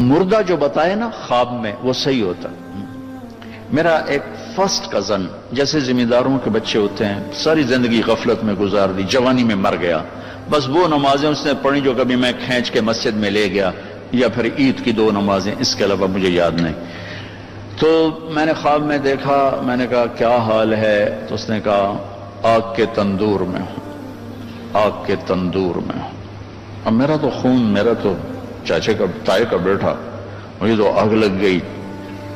مردہ جو بتائے نا خواب میں وہ صحیح ہوتا. میرا ایک فرسٹ کزن، جیسے ذمہ داروں کے بچے ہوتے ہیں، ساری زندگی غفلت میں گزار دی، جوانی میں مر گیا، بس وہ نمازیں اس نے پڑھی جو کبھی میں کھینچ کے مسجد میں لے گیا، یا پھر عید کی 2 نمازیں، اس کے علاوہ مجھے یاد نہیں. تو میں نے خواب میں دیکھا، میں نے کہا کیا حال ہے؟ تو اس نے کہا آگ کے تندور میں ہوں، آگ کے تندور میں ہوں. اب میرا تو خون، میرا تو چاچے کا، تائے کا بیٹا، مجھے تو آگ لگ گئی.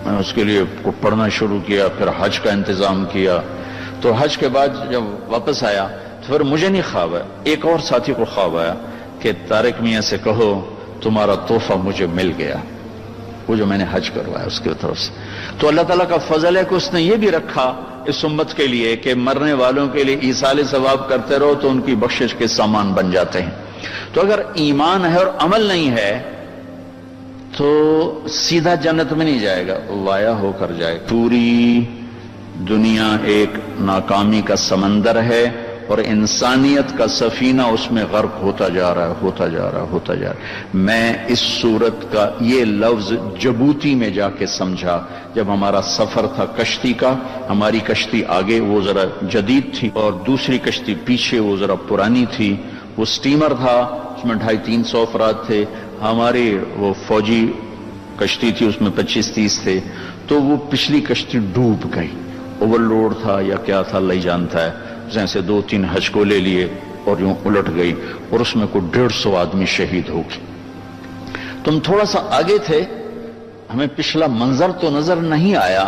میں نے اس کے لیے پڑھنا شروع کیا، پھر حج کا انتظام کیا. تو حج کے بعد جب واپس آیا تو پھر مجھے نہیں خواب آیا، ایک اور ساتھی کو خواب آیا کہ طارق میاں سے کہو تمہارا تحفہ مجھے مل گیا، وہ جو میں نے حج کروایا اس کی طرف سے. تو اللہ تعالیٰ کا فضل ہے کہ اس نے یہ بھی رکھا اس امت کے لیے کہ مرنے والوں کے لیے ایصال ثواب کرتے رہو تو ان کی بخشش کے سامان بن جاتے ہیں. تو اگر ایمان ہے اور عمل نہیں ہے تو سیدھا جنت میں نہیں جائے گا، وایا ہو کر جائے گا. پوری دنیا ایک ناکامی کا سمندر ہے اور انسانیت کا سفینہ اس میں غرق ہوتا جا رہا ہے، ہوتا جا رہا ہے، ہوتا جا رہا ہے. میں اس صورت کا یہ لفظ جبوتی میں جا کے سمجھا جب ہمارا سفر تھا کشتی کا. ہماری کشتی آگے وہ ذرا جدید تھی اور دوسری کشتی پیچھے وہ ذرا پرانی تھی. وہ سٹیمر تھا، اس میں 250-300 افراد تھے. ہماری وہ فوجی کشتی تھی، اس میں 25-30 تھے. تو وہ پچھلی کشتی ڈوب گئی، اوور لوڈ تھا یا کیا تھا اللہ ہی جانتا ہے. سے 2-3 حج کو لے لیے اور یوں الٹ گئی اور اس میں کوئی 150 آدمی شہید ہو گئے. تم تھوڑا سا آگے تھے، ہمیں پچھلا منظر تو نظر نہیں آیا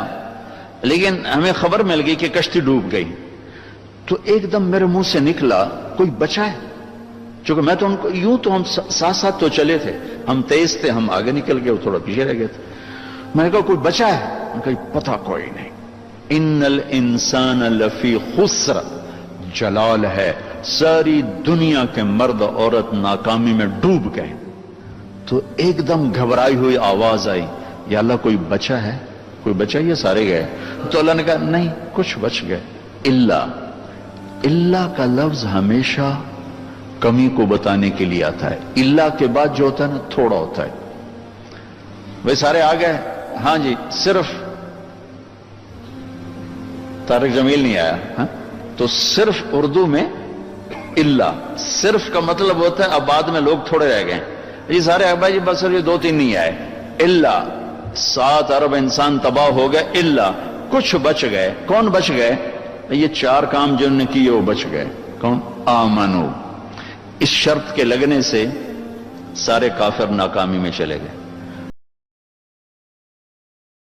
لیکن ہمیں خبر مل گئی کہ کشتی ڈوب گئی. تو ایک دم میرے منہ سے نکلا کوئی بچا ہے، چونکہ میں تو ان کو یوں تو ہم ساتھ ساتھ تو چلے تھے، ہم تیز تھے، ہم آگے نکل گئے، وہ تھوڑا پیچھے رہ گئے تھے. میں نے کہا کوئی بچا ہے؟ میں نے کہا پتہ کوئی نہیں. ان الانسان لفی خسر، جلال ہے، ساری دنیا کے مرد عورت ناکامی میں ڈوب گئے. تو ایک دم گھبرائی ہوئی آواز آئی، یا اللہ کوئی بچا ہے؟ کوئی بچا؟ یہ سارے گئے. تو اللہ نے کہا نہیں، کچھ بچ گئے. اللہ کا لفظ ہمیشہ کمی کو بتانے کے لیے آتا ہے. اللہ کے بعد جو ہوتا ہے نا تھوڑا ہوتا ہے. وہ سارے آ گئے، ہاں جی، صرف طارق جمیل نہیں آیا. ہاں تو صرف اردو میں اللہ، صرف کا مطلب ہوتا ہے اب بعد میں لوگ تھوڑے رہ گئے. یہ سارے بھائی جی بس یہ 2-3 نہیں آئے. اللہ 7 ارب انسان تباہ ہو گئے، اللہ کچھ بچ گئے. کون بچ گئے؟ یہ 4 کام جنہوں نے کیے وہ بچ گئے. کون؟ آمنو. اس شرط کے لگنے سے سارے کافر ناکامی میں چلے گئے.